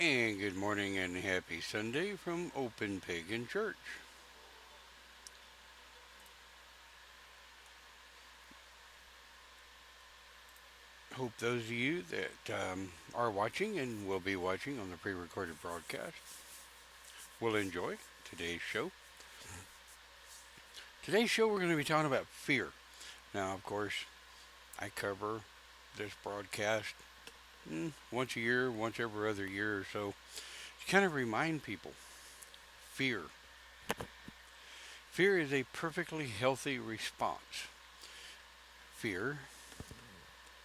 And good morning and happy Sunday from Open Pagan Church. Hope those of you that are watching and will be watching on the pre recorded broadcast will enjoy today's show. Today's show, we're going to be talking about fear. Now, of course, I cover this broadcast once a year, once every other year or so, to kind of remind people fear. Fear is a perfectly healthy response. Fear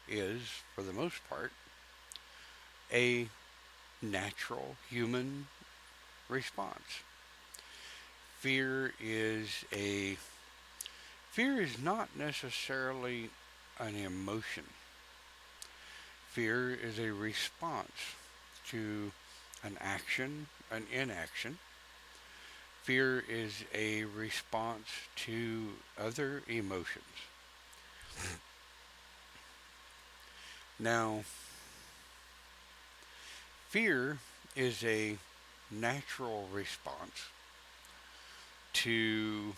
is, for the most part, a natural human response. Fear is a fear is not necessarily an emotion. Fear is a response to an action, an inaction. Fear is a response to other emotions. Now, fear is a natural response to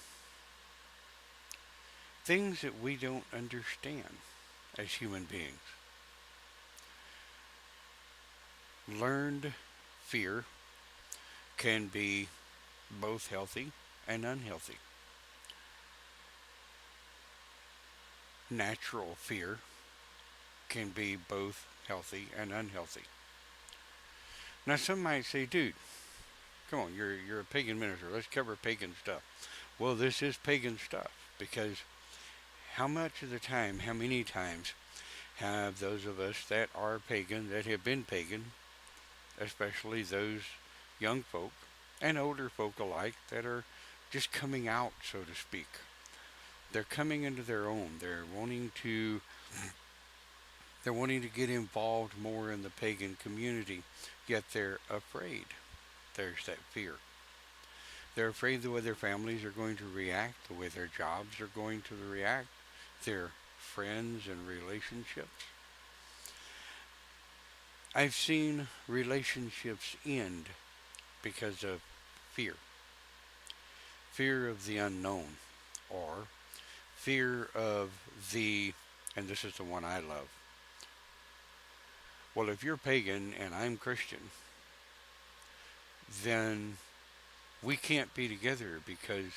things that we don't understand as human beings. Learned fear can be both healthy and unhealthy. Natural fear can be both healthy and unhealthy. Now, some might say, dude, come on, you're a pagan minister. Let's cover pagan stuff. Well, this is pagan stuff because how much of the time, how many times have those of us that are pagan, that have been pagan, especially those young folk and older folk alike that are just coming out, so to speak. They're coming into their own. They're wanting to get involved more in the pagan community, yet they're afraid. There's that fear. They're afraid the way their families are going to react, the way their jobs are going to react, their friends and relationships. I've seen relationships end because of fear. Fear of the unknown, or fear of and this is the one I love. Well, if you're pagan and I'm Christian, then we can't be together because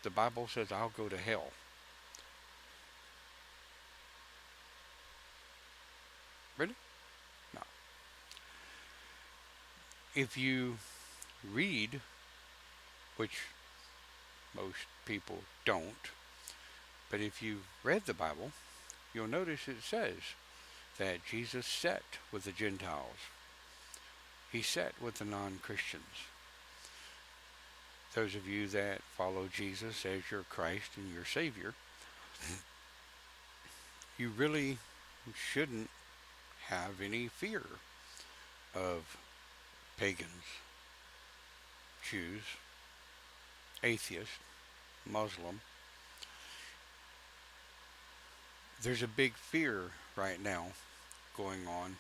the Bible says I'll go to hell. Really? No. If you read, which most people don't, but if you've read the Bible, you'll notice it says that Jesus sat with the Gentiles. He sat with the non-Christians. Those of you that follow Jesus as your Christ and your Savior, you really shouldn't have any fear of pagans, Jews, atheists, Muslim. There's a big fear right now going on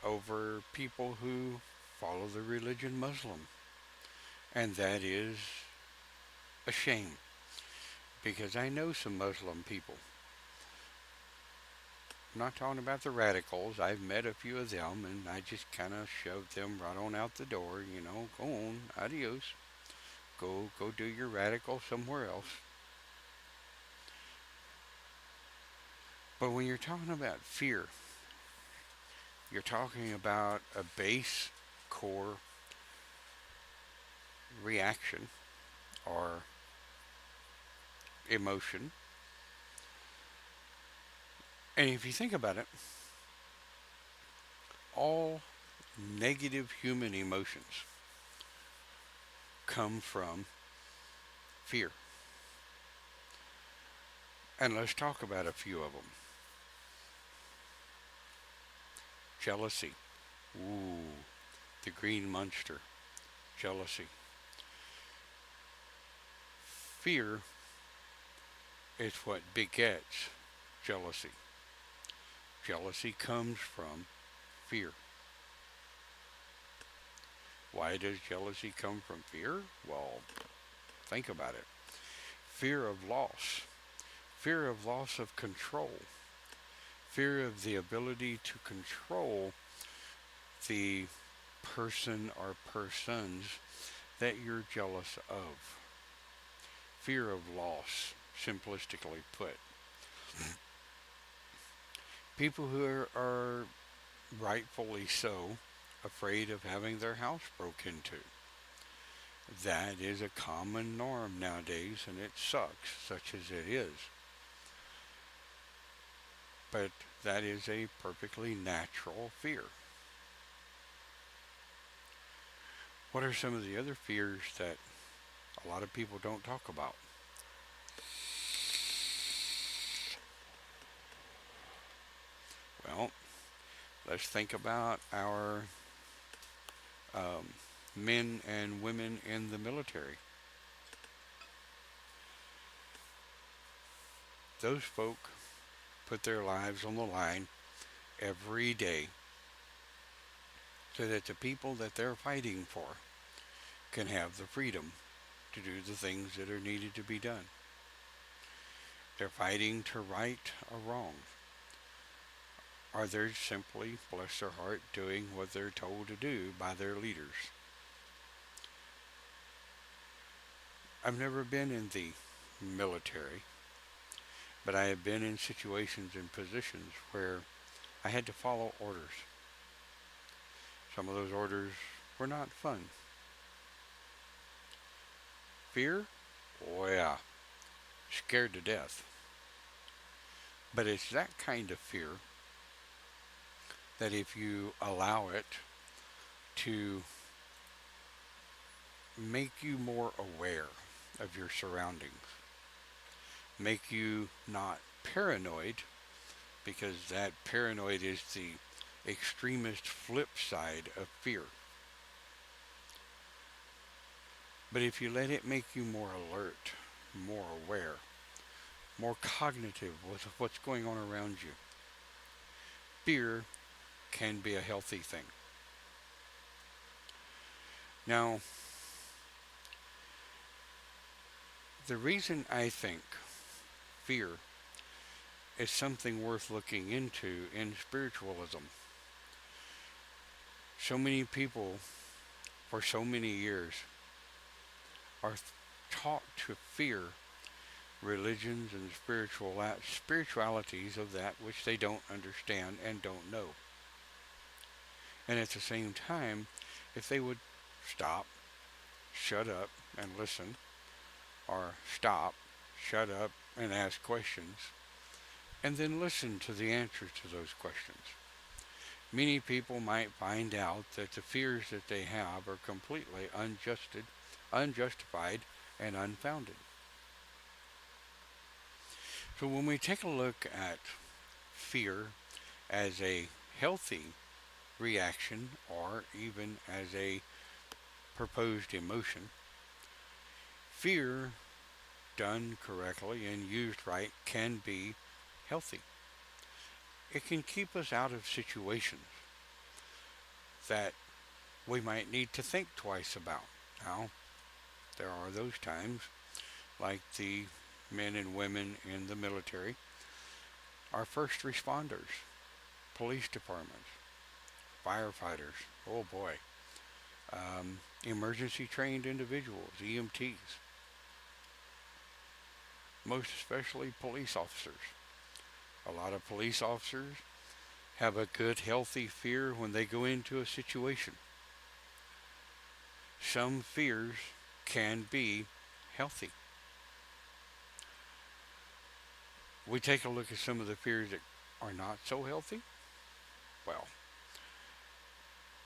over people who follow the religion Muslim. And that is a shame because I know some Muslim people. I'm not talking about the radicals. I've met a few of them and I just kind of shoved them right on out the door, go on, adios. Go do your radical somewhere else. But when you're talking about fear, you're talking about a base core reaction or emotion. And if you think about it, all negative human emotions come from fear. And let's talk about a few of them. Jealousy. Ooh, the green monster. Jealousy. Fear is what begets jealousy. Jealousy comes from fear. Why does jealousy come from fear? Well, think about it. Fear of loss, fear of loss of control, fear of the ability to control the person or persons that you're jealous of. Fear of loss, simplistically put. People who are rightfully so afraid of having their house broke into. That is a common norm nowadays, and it sucks, such as it is. But that is a perfectly natural fear. What are some of the other fears that a lot of people don't talk about? Well, let's think about our um, men and women in the military. Those folk put their lives on the line every day so that the people that they're fighting for can have the freedom to do the things that are needed to be done. They're fighting to right a wrong. Or they're simply, bless their heart, doing what they're told to do by their leaders. I've never been in the military, but I have been in situations and positions where I had to follow orders. Some of those orders were not fun. Fear? Oh yeah, scared to death. But it's that kind of fear that if you allow it to make you more aware of your surroundings, make you not paranoid, because that paranoid is the extremist flip side of fear. But if you let it make you more alert, more aware, more cognitive with what's going on around you, fear can be a healthy thing. Now, the reason I think fear is something worth looking into in spiritualism, so many people for so many years are taught to fear religions and spiritualities of that which they don't understand and don't know. And at the same time, if they would stop, shut up, and listen, or stop, shut up, and ask questions, and then listen to the answers to those questions, many people might find out that the fears that they have are completely unjustified, and unfounded. So when we take a look at fear as a healthy reaction or even as a proposed emotion, fear done correctly and used right can be healthy. It can keep us out of situations that we might need to think twice about. Now, there are those times, like the men and women in the military, our first responders, police departments, firefighters, oh boy, emergency trained individuals, EMTs, most especially police officers. A lot of police officers have a good, healthy fear when they go into a situation. Some fears can be healthy. We take a look at some of the fears that are not so healthy. Well,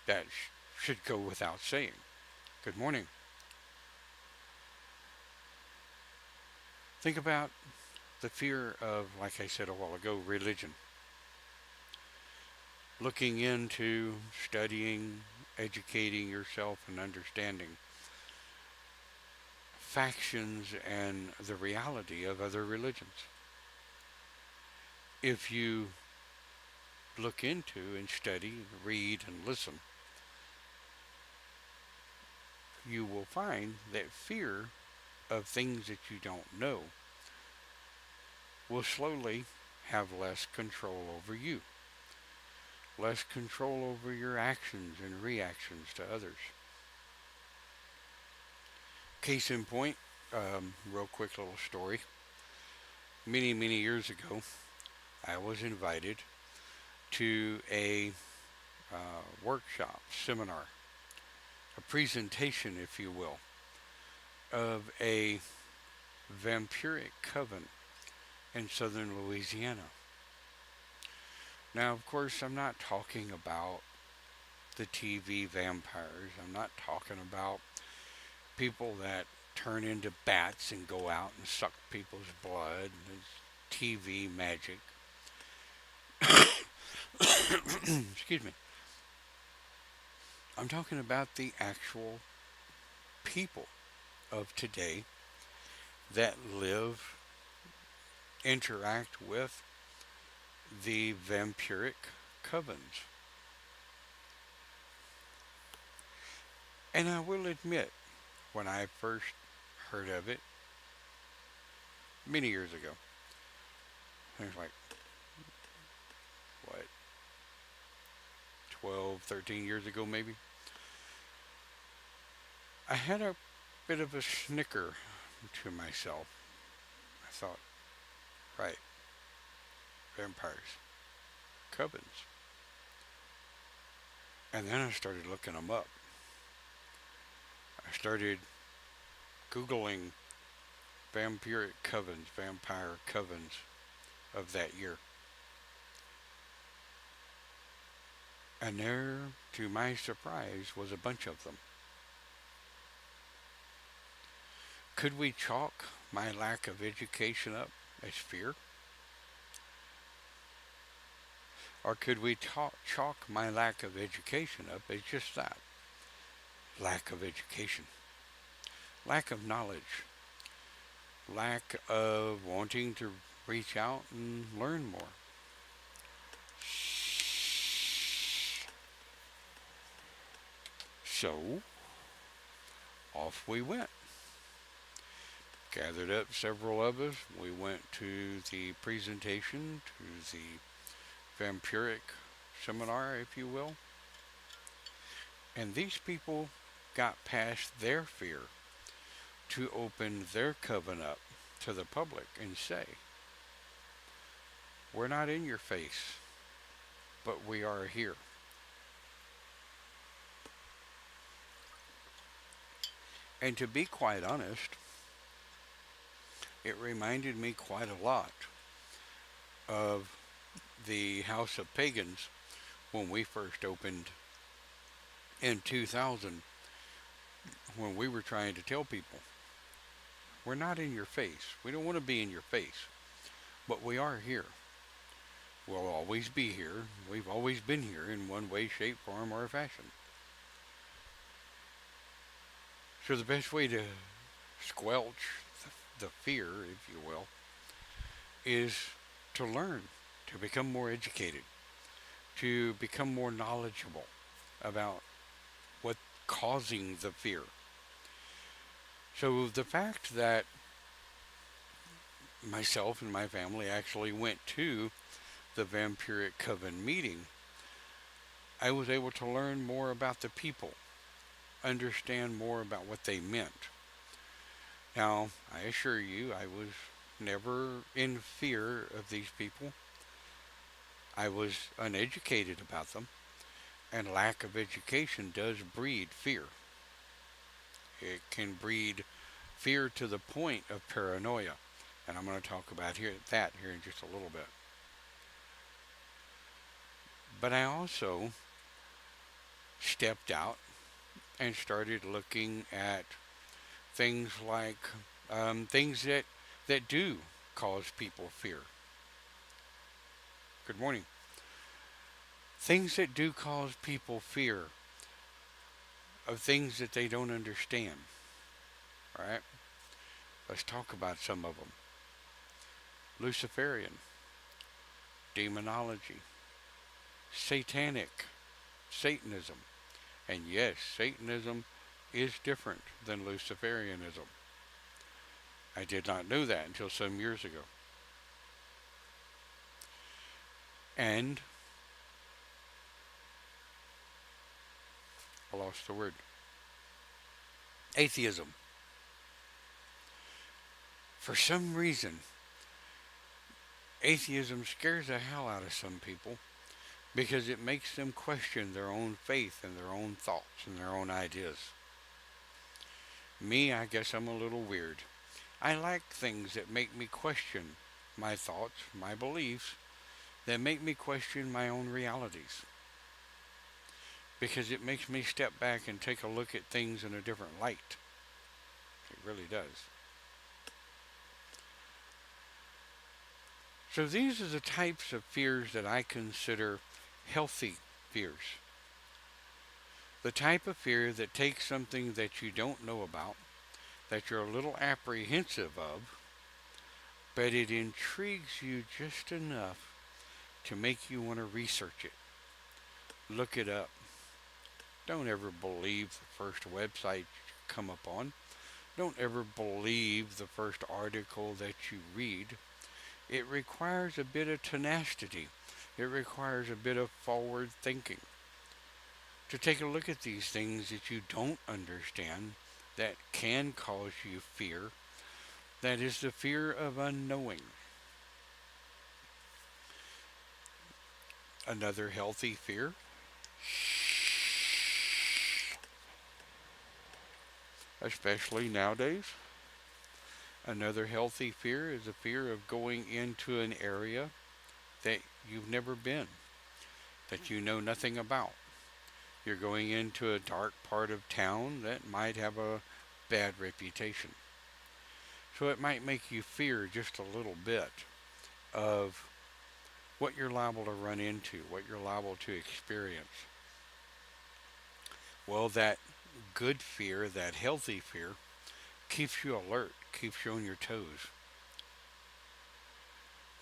that should go without saying. Good morning. Think about the fear of, like I said a while ago, religion. Looking into studying, educating yourself, and understanding factions and the reality of other religions. If you look into and study, read, and listen, you will find that fear of things that you don't know will slowly have less control over you, less control over your actions and reactions to others. Case in point, real quick little story. Many, many years ago, I was invited to a workshop, seminar, a presentation, if you will, of a vampiric coven in southern Louisiana. Now, of course, I'm not talking about the TV vampires. I'm not talking about people that turn into bats and go out and suck people's blood. It's TV magic. Excuse me. I'm talking about the actual people of today that live, interact with the vampiric covens. And I will admit, when I first heard of it many years ago, I was like, what, 12, 13 years ago maybe? I had a bit of a snicker to myself. I thought, right, vampires, covens. And then I started looking them up. I started Googling vampiric covens, vampire covens of that year. And there, to my surprise, was a bunch of them. Could we chalk my lack of education up as fear? Or could we chalk my lack of education up as just that? Lack of education. Lack of knowledge. Lack of wanting to reach out and learn more. So, off we went. Gathered up several of us. We went to the presentation, to the vampiric seminar, if you will. And these people got past their fear to open their coven up to the public and say, we're not in your face, but we are here. And to be quite honest, it reminded me quite a lot of the House of Pagans when we first opened in 2000, when we were trying to tell people, we're not in your face. We don't want to be in your face, but we are here. We'll always be here. We've always been here in one way, shape, form, or fashion. So the best way to squelch the fear, if you will, is to learn, to become more educated, to become more knowledgeable about what's causing the fear. So the fact that myself and my family actually went to the Vampiric Coven meeting, I was able to learn more about the people, understand more about what they meant. Now, I assure you, I was never in fear of these people. I was uneducated about them, and lack of education does breed fear. It can breed fear to the point of paranoia, and I'm going to talk about that here in just a little bit. But I also stepped out and started looking at things like things that do cause people fear. Good morning. Things that do cause people fear of things that they don't understand. All right? Let's talk about some of them. Luciferian, demonology, satanic, Satanism. And yes, Satanism is different than Luciferianism. I did not know that until some years ago. And I lost the word. Atheism. For some reason, atheism scares the hell out of some people because it makes them question their own faith and their own thoughts and their own ideas. Me, I guess I'm a little weird. I like things that make me question my thoughts, my beliefs, that make me question my own realities. Because it makes me step back and take a look at things in a different light. It really does. So these are the types of fears that I consider healthy fears. The type of fear that takes something that you don't know about, that you're a little apprehensive of, but it intrigues you just enough to make you want to research it. Look it up. Don't ever believe the first website you come upon. Don't ever believe the first article that you read. It requires a bit of tenacity. It requires a bit of forward thinking to take a look at these things that you don't understand that can cause you fear. That is the fear of unknowing. Another healthy fear, especially nowadays, another healthy fear is a fear of going into an area that you've never been, that you know nothing about. You're going into a dark part of town that might have a bad reputation. So it might make you fear just a little bit of what you're liable to run into, what you're liable to experience. Well, that good fear, that healthy fear, keeps you alert, keeps you on your toes.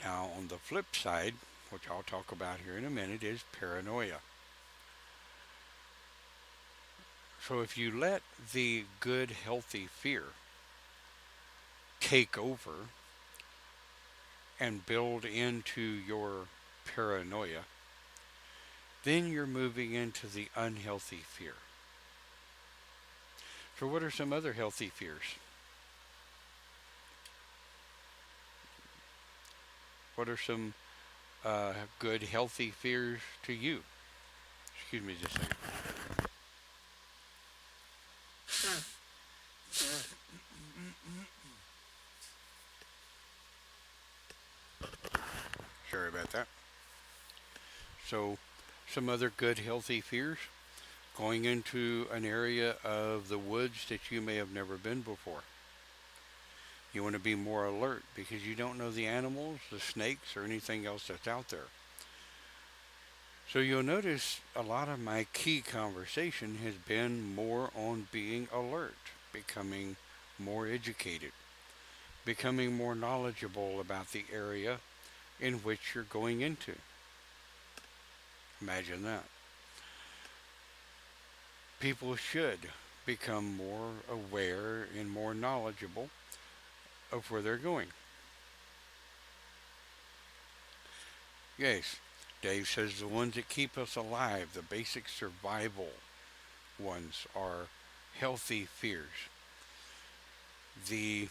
Now, on the flip side, which I'll talk about here in a minute, is paranoia. So if you let the good, healthy fear take over and build into your paranoia, then you're moving into the unhealthy fear. So what are some other healthy fears? What are some good, healthy fears to you? Excuse me just a second. Sorry about that. So, some other good, healthy fears. Going into an area of the woods that you may have never been before. You want to be more alert because you don't know the animals, the snakes, or anything else that's out there. So you'll notice a lot of my key conversation has been more on being alert, becoming more educated, becoming more knowledgeable about the area in which you're going into. Imagine that. People should become more aware and more knowledgeable of where they're going. Yes, Dave says the ones that keep us alive, the basic survival ones, are healthy fears. The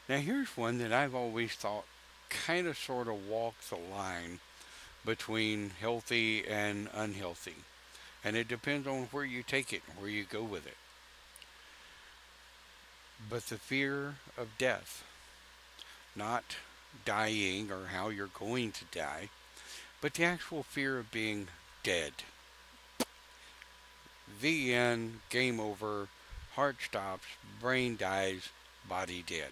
Now here's one that I've always thought kind of sort of walks the line between healthy and unhealthy. And it depends on where you take it and where you go with it. But the fear of death, not dying or how you're going to die, but the actual fear of being dead. The end, game over, heart stops, brain dies, body dead.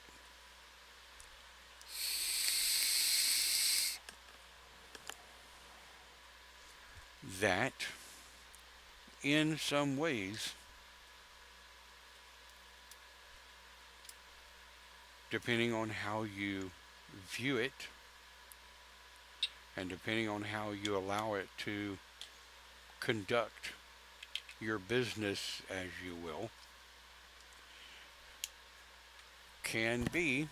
That, in some ways, depending on how you view it, and depending on how you allow it to conduct your business, as you will, can be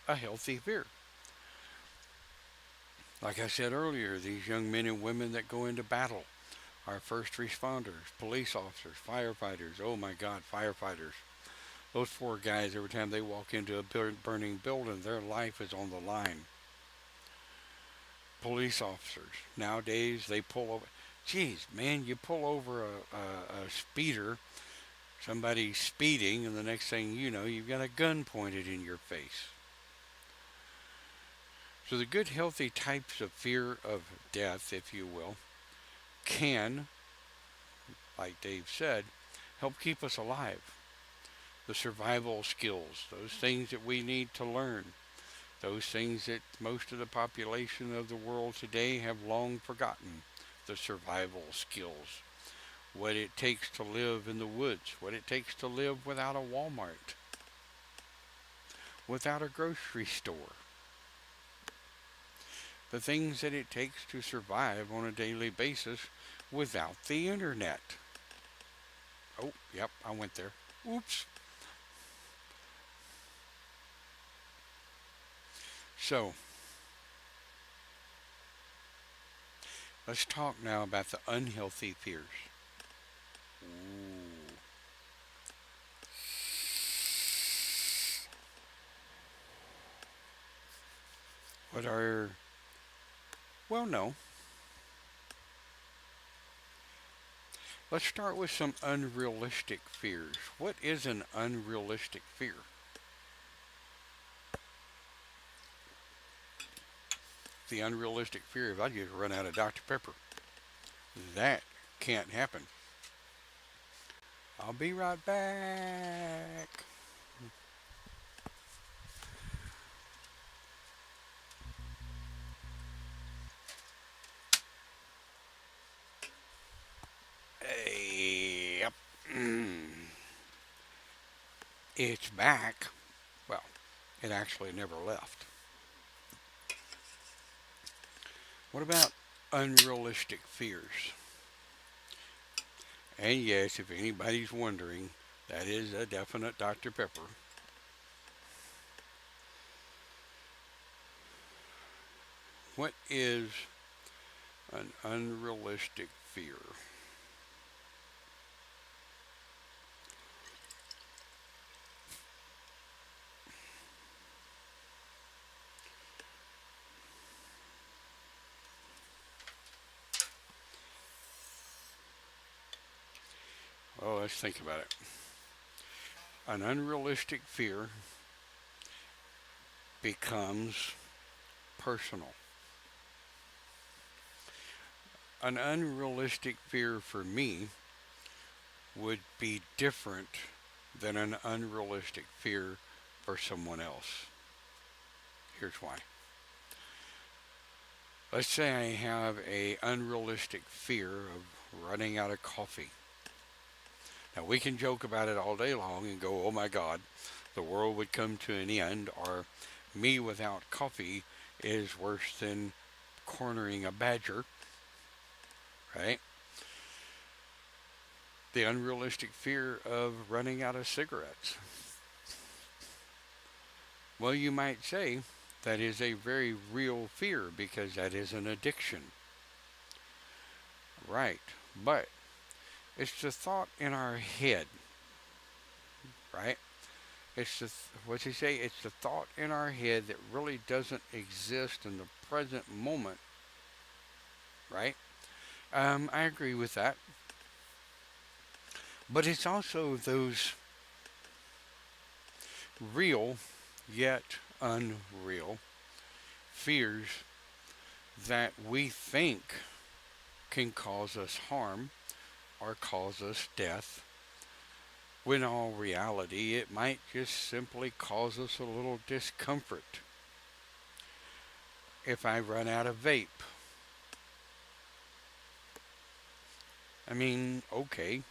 a healthy fear. Like I said earlier, these young men and women that go into battle, our first responders, police officers, firefighters, oh my God, firefighters. Those poor guys, every time they walk into a burning building, their life is on the line. Police officers, nowadays they pull over. Geez, man, you pull over a speeder, somebody speeding, and the next thing you know, you've got a gun pointed in your face. So the good, healthy types of fear of death, if you will, can, like Dave said, help keep us alive. The survival skills, those things that we need to learn, those things that most of the population of the world today have long forgotten. The survival skills, what it takes to live in the woods, what it takes to live without a Walmart, without a grocery store, the things that it takes to survive on a daily basis without the internet. Oh, yep, I went there. Oops. So, let's talk now about the unhealthy fears. Ooh. What are, well, no. Let's start with some unrealistic fears. What is an unrealistic fear? The unrealistic fear if I just run out of Dr. Pepper. That can't happen. I'll be right back. Yep. It's back. Well, it actually never left. What about unrealistic fears? And yes, if anybody's wondering, that is a definite Dr. Pepper. What is an unrealistic fear? Oh, let's think about it. An unrealistic fear becomes personal. An unrealistic fear for me would be different than an unrealistic fear for someone else. Here's why. Let's say I have a unrealistic fear of running out of coffee. Now we can joke about it all day long and go, oh my God, the world would come to an end, or me without coffee is worse than cornering a badger, right? The unrealistic fear of running out of cigarettes. Well, you might say that is a very real fear because that is an addiction. Right. But it's the thought in our head, right? It's the, what you say, it's the thought in our head that really doesn't exist in the present moment, right? I agree with that. But it's also those real yet unreal fears that we think can cause us harm or cause us death, when in all reality it might just simply cause us a little discomfort. If I run out of vape, I mean, okay,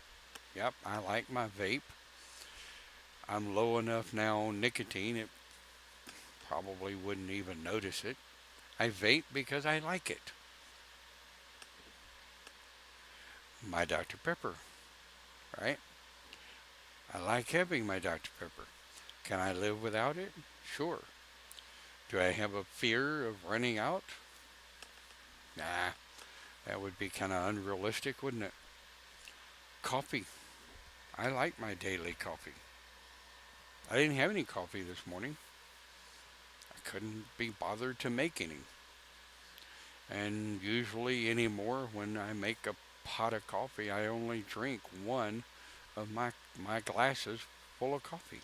yep, I like my vape. I'm low enough now on nicotine, it probably wouldn't even notice it. I vape because I like it. My Dr. Pepper. right? I like having my Dr. Pepper. Can I live without it? Sure. Do I have a fear of running out? Nah, that would be kind of unrealistic, wouldn't it? Coffee. I like my daily coffee. I didn't have any coffee this morning. I couldn't be bothered to make any. And usually anymore when I make a pot of coffee, I only drink one of my glasses full of coffee.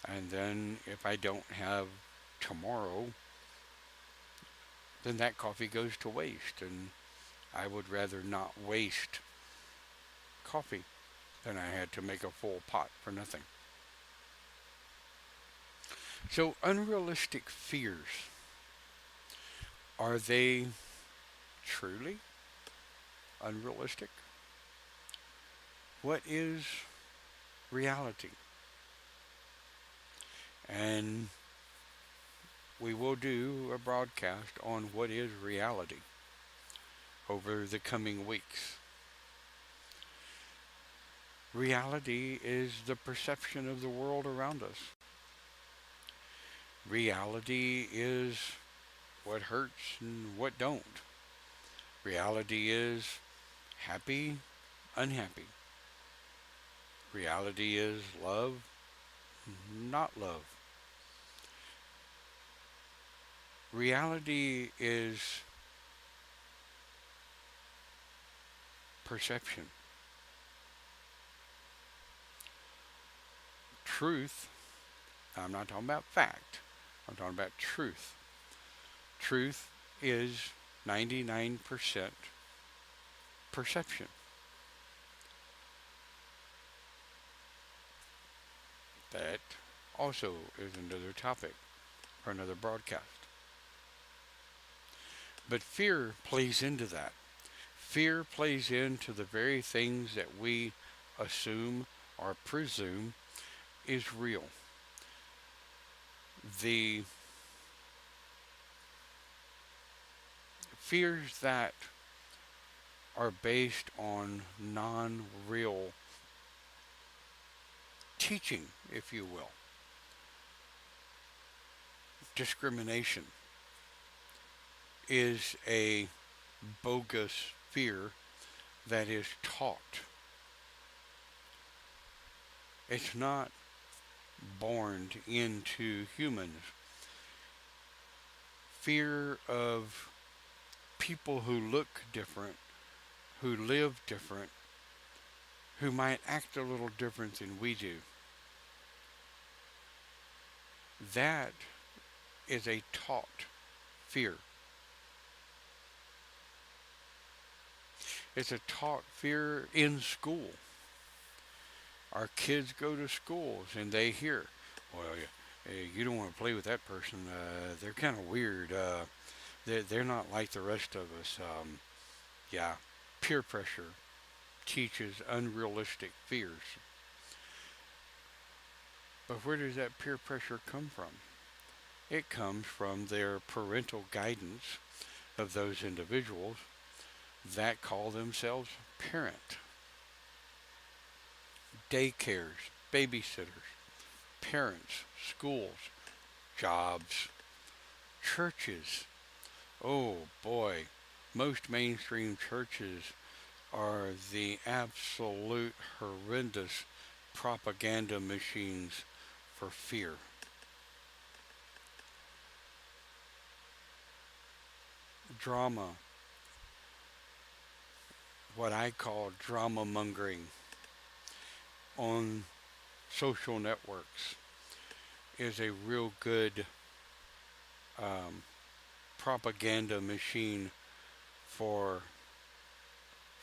And then if I don't have tomorrow, then that coffee goes to waste. And I would rather not waste coffee than I had to make a full pot for nothing. So, unrealistic fears, are they truly unrealistic? What is reality? And we will do a broadcast on what is reality over the coming weeks. Reality is the perception of the world around us. Reality is what hurts and what don't. Reality is happy, unhappy. Reality is love, not love. Reality is perception. Truth, I'm not talking about fact, I'm talking about truth. Truth is 99% perception. That also is another topic for another broadcast. But fear plays into that. Fear plays into the very things that we assume or presume is real. The fears that are based on non real teaching, if you will, discrimination, is a bogus fear that is taught. It's not born into humans. Fear of people who look different, who live different, who might act a little different than we do. That is a taught fear. It's a taught fear in school. Our kids go to schools and they hear, well, you don't want to play with that person. They're kind of weird. They're not like the rest of us. Yeah, peer pressure teaches unrealistic fears. But where does that peer pressure come from? It comes from their parental guidance of those individuals that call themselves parent. Daycares, babysitters, parents, schools, jobs, churches. Oh boy, most mainstream churches are the absolute horrendous propaganda machines for fear. Drama, what I call drama mongering on social networks, is a real good um, propaganda machine for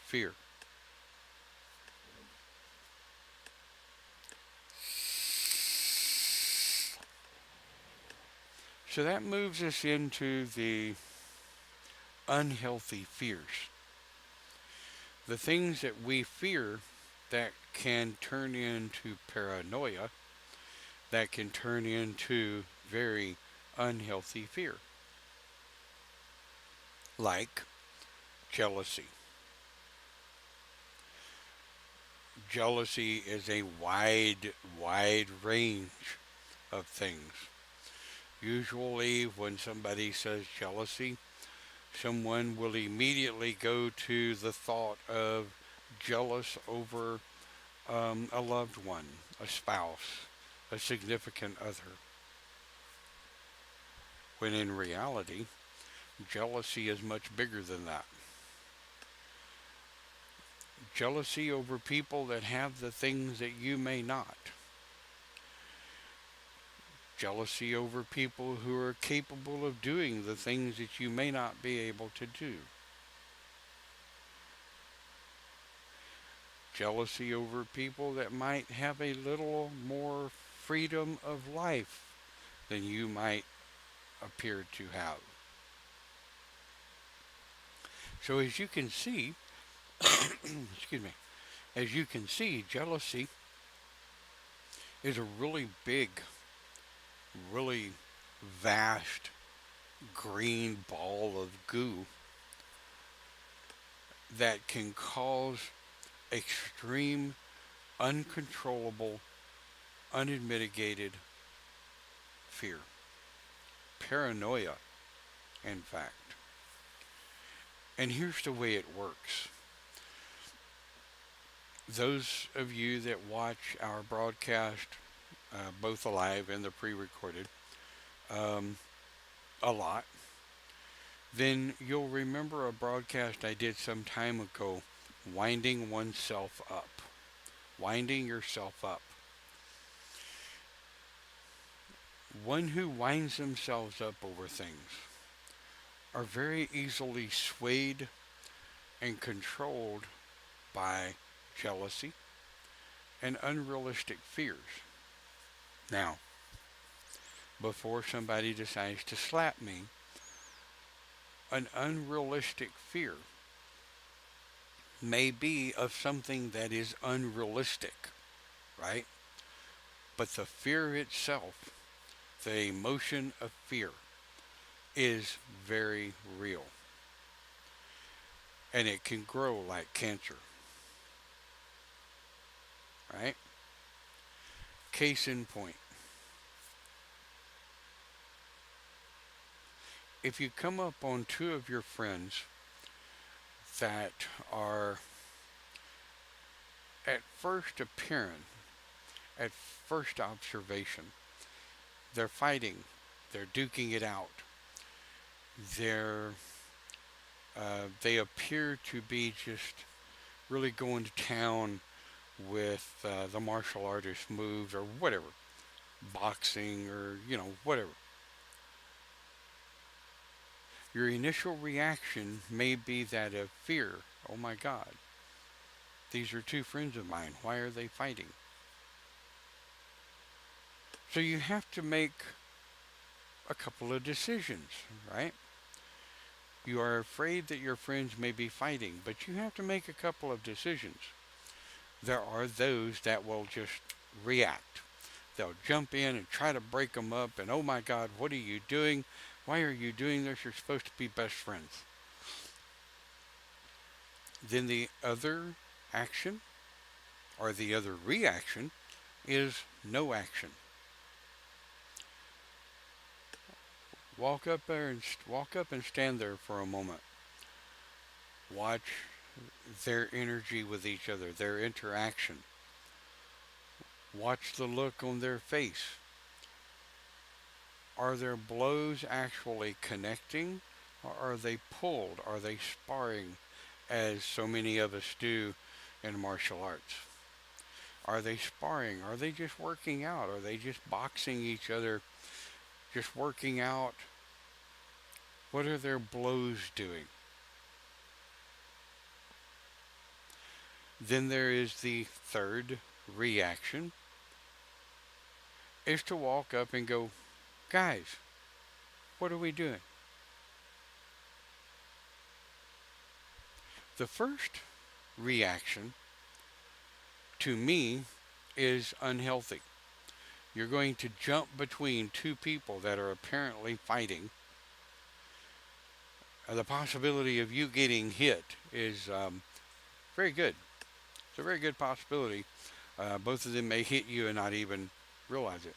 fear. So that moves us into the unhealthy fears. The things that we fear that can turn into paranoia, that can turn into very unhealthy fear, like jealousy. Jealousy is a wide range of things. Usually, when somebody says jealousy, someone will immediately go to the thought of jealous over a loved one, a spouse, a significant other, when in reality, jealousy is much bigger than that. Jealousy over people that have the things that you may not. Jealousy over people who are capable of doing the things that you may not be able to do. Jealousy over people that might have a little more freedom of life than you might appear to have. So as you can see, excuse me, as you can see, jealousy is a really big, really vast green ball of goo that can cause extreme, uncontrollable, unmitigated fear. Paranoia, in fact. And here's the way it works. Those of you that watch our broadcast, both the live and the pre-recorded, um, a lot, then you'll remember a broadcast I did some time ago, winding oneself up. Winding yourself up. One who winds themselves up over things are very easily swayed and controlled by jealousy and unrealistic fears. Now, before somebody decides to slap me, an unrealistic fear may be of something that is unrealistic, right? But the fear itself, the emotion of fear, is very real. And it can grow like cancer, right? Case in point. If you come up on two of your friends that are at first appearance, at first observation, they're fighting, they're duking it out, they're they appear to be just really going to town with the martial artist moves or whatever, boxing or whatever. Your initial reaction may be that of fear. Oh my God, these are two friends of mine. Why are they fighting? So you have to make a couple of decisions, right? You are afraid that your friends may be fighting, but you have to make a couple of decisions. There are those that will just react. They'll jump in and try to break them up, and oh my God, what are you doing? Why are you doing this? You're supposed to be best friends. Then the other action, or the other reaction, is no action. Walk up and stand there for a moment. Watch their energy with each other, their interaction. Watch the look on their face. Are their blows actually connecting, or are they pulled? Are they sparring, as so many of us do in martial arts? Are they sparring? Are they just working out? Are they just boxing each other, just working out? What are their blows doing? Then there is the third reaction, is to walk up and go, guys, what are we doing? The first reaction, to me, is unhealthy. You're going to jump between two people that are apparently fighting. The possibility of you getting hit is very good. It's a very good possibility. Both of them may hit you and not even realize it.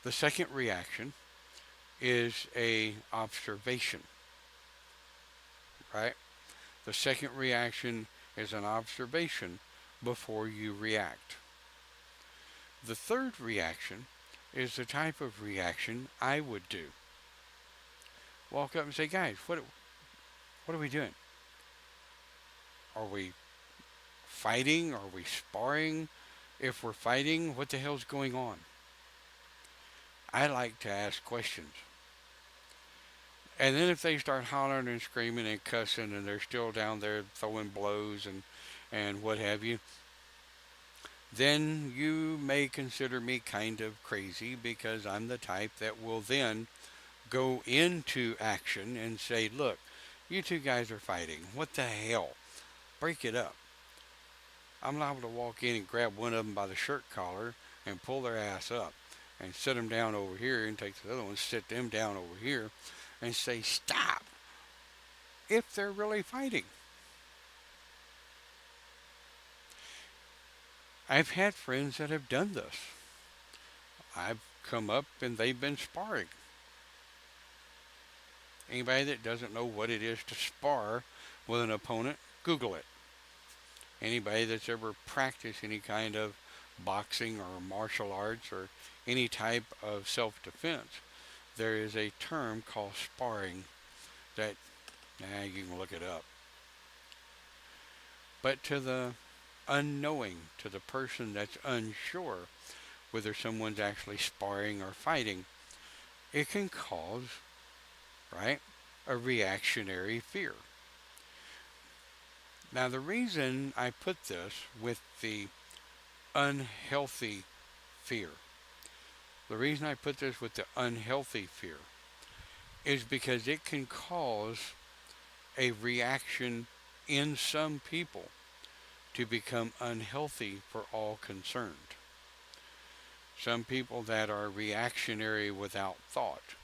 The second reaction is a observation, right? The second reaction is an observation before you react. The third reaction is the type of reaction I would do. Walk up and say, guys, what are we doing? Are we fighting? Are we sparring? If we're fighting, what the hell's going on? I like to ask questions. And then if they start hollering and screaming and cussing and they're still down there throwing blows and what have you, then you may consider me kind of crazy because I'm the type that will then go into action and say, look, you two guys are fighting. What the hell? Break it up. I'm liable to walk in and grab one of them by the shirt collar and pull their ass up and sit them down over here and take the other one, sit them down over here and say, stop, if they're really fighting. I've had friends that have done this. I've come up and they've been sparring. Anybody that doesn't know what it is to spar with an opponent, Google it. Anybody that's ever practiced any kind of boxing or martial arts or any type of self-defense, there is a term called sparring that, you can look it up. But to the unknowing, to the person that's unsure whether someone's actually sparring or fighting, it can cause, right, a reactionary fear. Now, the reason I put this with the unhealthy fear, the reason I put this with the unhealthy fear is because it can cause a reaction in some people to become unhealthy for all concerned. Some people that are reactionary without thought,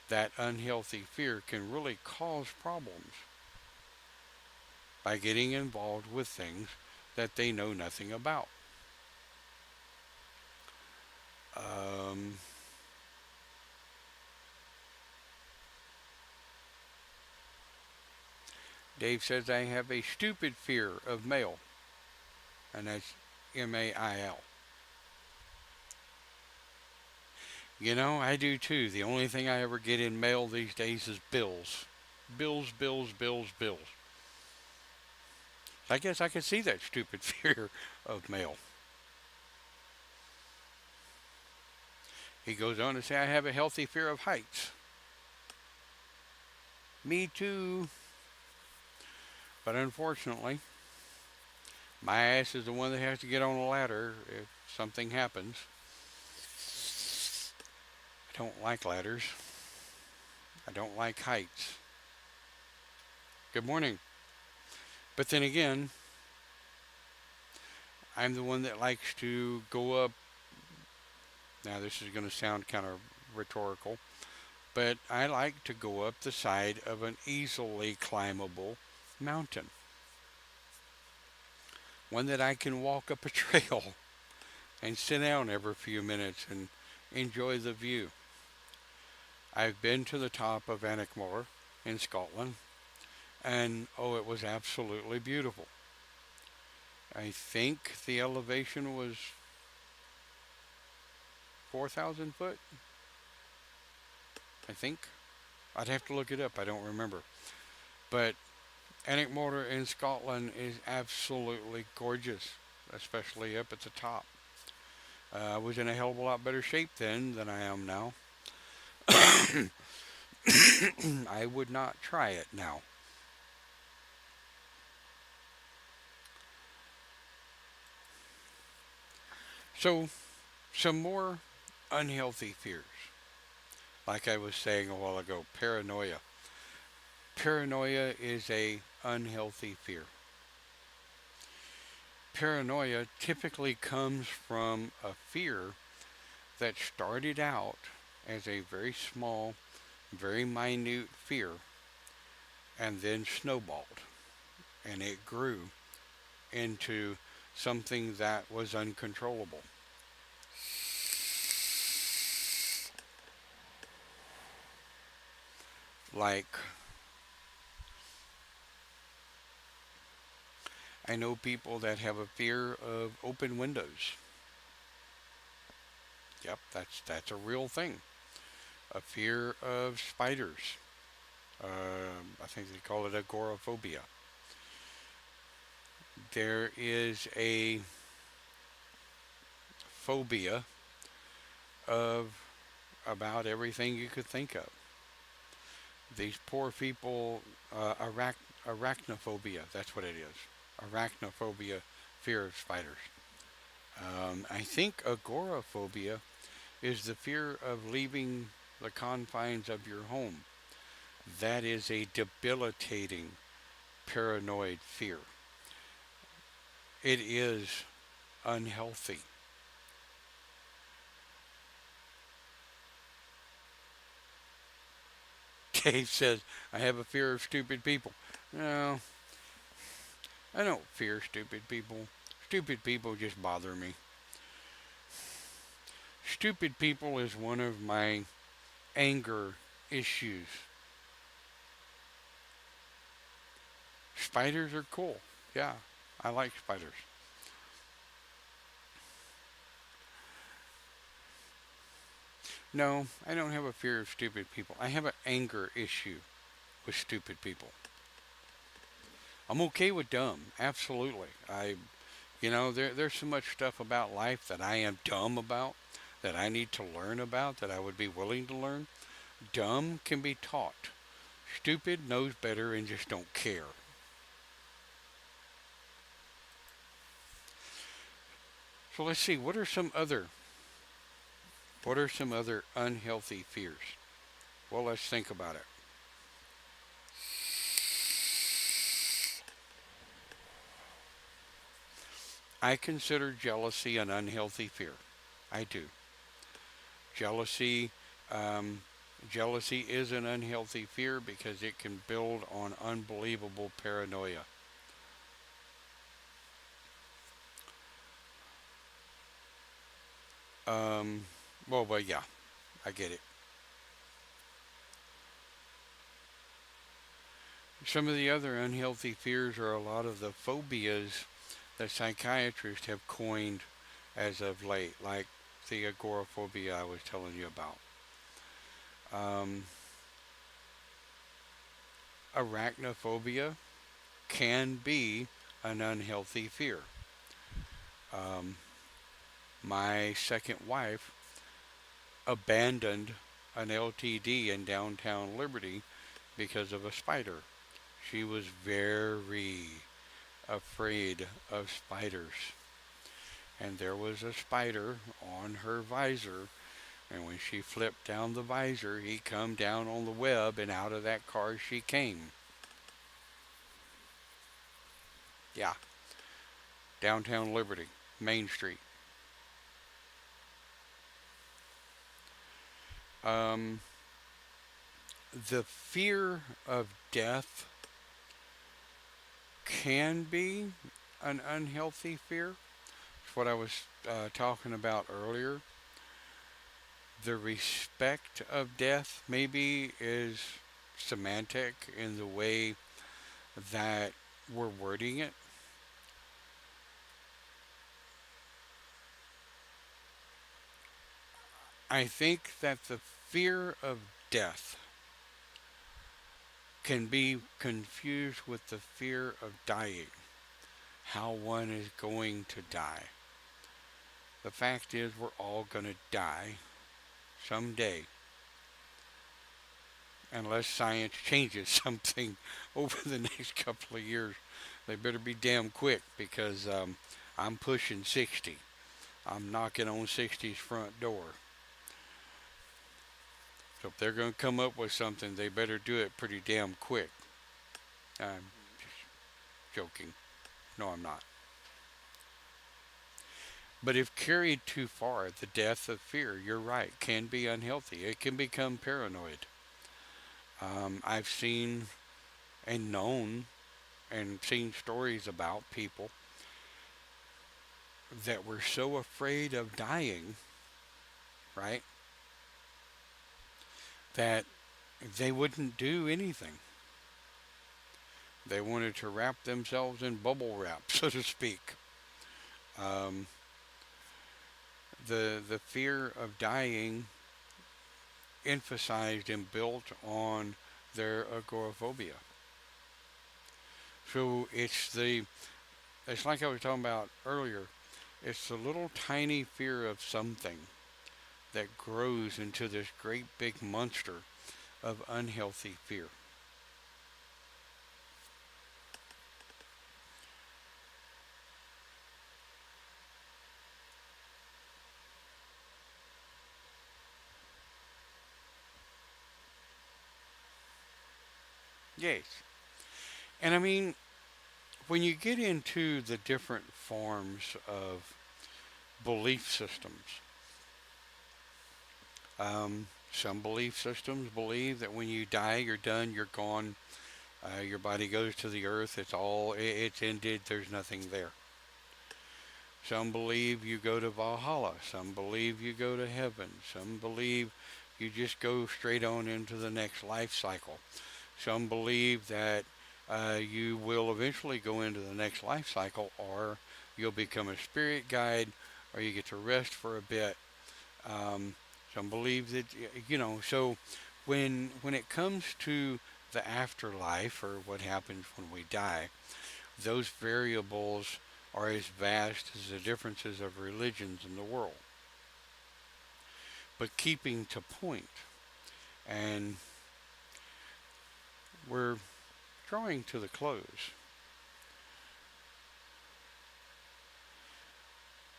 that unhealthy fear can really cause problems by getting involved with things that they know nothing about. Dave says I have a stupid fear of mail, and that's MAIL. You know, I do too. The only thing I ever get in mail these days is bills. Bills, bills, bills, bills. I guess I could see that stupid fear of mail. He goes on to say, I have a healthy fear of heights. Me too. But unfortunately, my ass is the one that has to get on a ladder if something happens. I don't like ladders. I don't like heights. Good morning. But then again, I'm the one that likes to go up. Now, this is going to sound kind of rhetorical, but I like to go up the side of an easily climbable mountain. One that I can walk up a trail and sit down every few minutes and enjoy the view. I've been to the top of Annickmore in Scotland, and oh, it was absolutely beautiful. I think the elevation was 4,000 foot. I think. I'd have to look it up. I don't remember. But Annickmore in Scotland is absolutely gorgeous, especially up at the top. I was in a hell of a lot better shape then than I am now. I would not try it now. So, some more unhealthy fears. Like I was saying a while ago, paranoia. Paranoia is a unhealthy fear. Paranoia typically comes from a fear that started out as a very small, very minute fear and then snowballed. and it grew into something that was uncontrollable. Like, I know people that have a fear of open windows. Yep, that's a real thing. A fear of spiders. I think they call it agoraphobia. There is a phobia of about everything you could think of. These poor people, arachnophobia, that's what it is. Arachnophobia, fear of spiders. I think agoraphobia is the fear of leaving the confines of your home. That is a debilitating paranoid fear. It is unhealthy. Dave says, I have a fear of stupid people. No, I don't fear stupid people. Stupid people just bother me. Stupid people is one of my anger issues. Spiders are cool. Yeah, I like spiders. No, I don't have a fear of stupid people. I have an anger issue with stupid people. I'm okay with dumb. Absolutely. There's so much stuff about life that I am dumb about, that I need to learn about, that I would be willing to learn. Dumb can be taught. Stupid knows better and just don't care. So let's see. What are some other unhealthy fears? Well, let's think about it. I consider jealousy an unhealthy fear. I do. Jealousy, um, jealousy is an unhealthy fear because it can build on unbelievable paranoia. Um, well, yeah, I get it. Some of the other unhealthy fears are a lot of the phobias that psychiatrists have coined as of late, like the agoraphobia I was telling you about. Um, Arachnophobia can be an unhealthy fear. Um, my second wife abandoned an LTD in downtown Liberty because of a spider. She was very afraid of spiders. And there was a spider on her visor, and when she flipped down the visor, he come down on the web, and out of that car she came. Yeah, downtown Liberty, Main Street. Um, the fear of death can be an unhealthy fear. It's what I was talking about earlier. The respect of death maybe is semantic in the way that we're wording it. I think that the fear of death can be confused with the fear of dying, how one is going to die. The fact is, we're all going to die someday, unless science changes something over the next couple of years. They better be damn quick because I'm pushing 60. I'm knocking on 60's front door. So if they're going to come up with something, they better do it pretty damn quick. I'm just joking. No, I'm not. But if carried too far, the death of fear, you're right, can be unhealthy. It can become paranoid. I've seen and known and seen stories about people that were so afraid of dying, right, that they wouldn't do anything. They wanted to wrap themselves in bubble wrap, so to speak. Um, the fear of dying emphasized and built on their agoraphobia. So it's like I was talking about earlier. It's the little tiny fear of something that grows into this great big monster of unhealthy fear. Yes. And I mean, when you get into the different forms of belief systems, some belief systems believe that when you die, you're done, you're gone, your body goes to the earth, it's ended, there's nothing there. Some believe you go to Valhalla, some believe you go to heaven, some believe you just go straight on into the next life cycle. Some believe that you will eventually go into the next life cycle, or you'll become a spirit guide, or you get to rest for a bit. Um, some believe that So when it comes to the afterlife or what happens when we die, those variables are as vast as the differences of religions in the world. But keeping to point, and we're drawing to the close.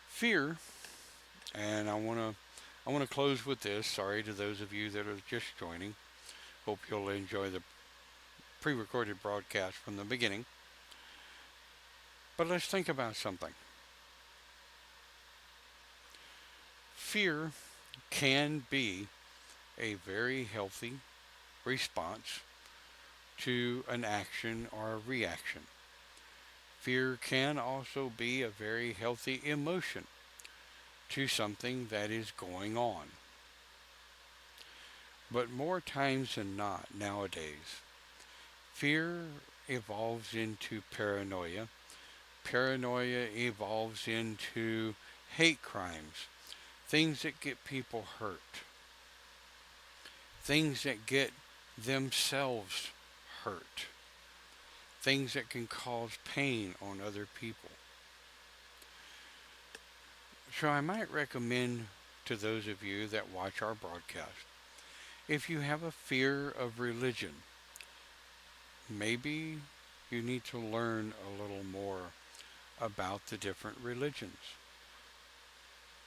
Fear, and I want to close with this. Sorry to those of you that are just joining. Hope you'll enjoy the pre-recorded broadcast from the beginning. But let's think about something. Fear can be a very healthy response to an action or a reaction. Fear can also be a very healthy emotion to something that is going on. But more times than not nowadays, fear evolves into paranoia. Paranoia evolves into hate crimes, things that get people hurt, things that get themselves hurt, things that can cause pain on other people. So I might recommend to those of you that watch our broadcast, if you have a fear of religion, maybe you need to learn a little more about the different religions.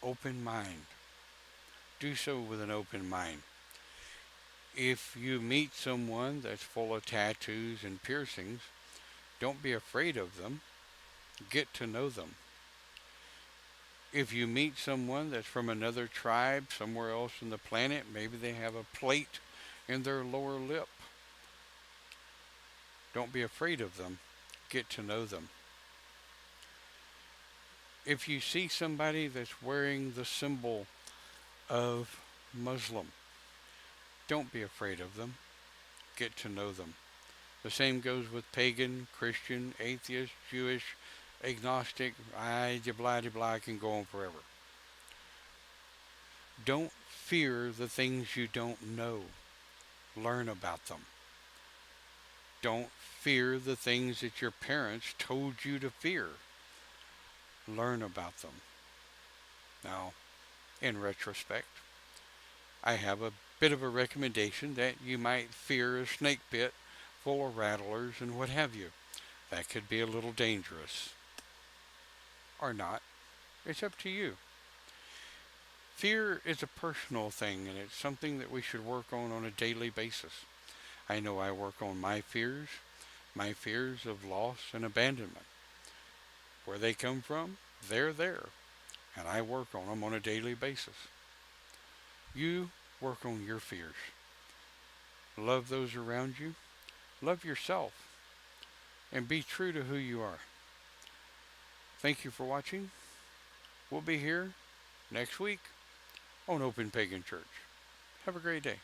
Open mind. Do so with an open mind. If you meet someone that's full of tattoos and piercings, don't be afraid of them. Get to know them. If you meet someone that's from another tribe somewhere else on the planet, maybe they have a plate in their lower lip. Don't be afraid of them. Get to know them. If you see somebody that's wearing the symbol of Muslim, don't be afraid of them. Get to know them. The same goes with pagan, Christian, atheist, Jewish, agnostic, blah, blah, I can go on forever. Don't fear the things you don't know. Learn about them. Don't fear the things that your parents told you to fear. Learn about them. Now, in retrospect, I have a bit of a recommendation that you might fear a snake pit full of rattlers and what have you. That could be a little dangerous. Or not. It's up to you. Fear is a personal thing, and it's something that we should work on a daily basis. I know I work on my fears of loss and abandonment. Where they come from, they're there, and I work on them on a daily basis. You work on your fears. Love those around you. Love yourself. and be true to who you are. Thank you for watching. We'll be here next week on Open Pagan Church. Have a great day.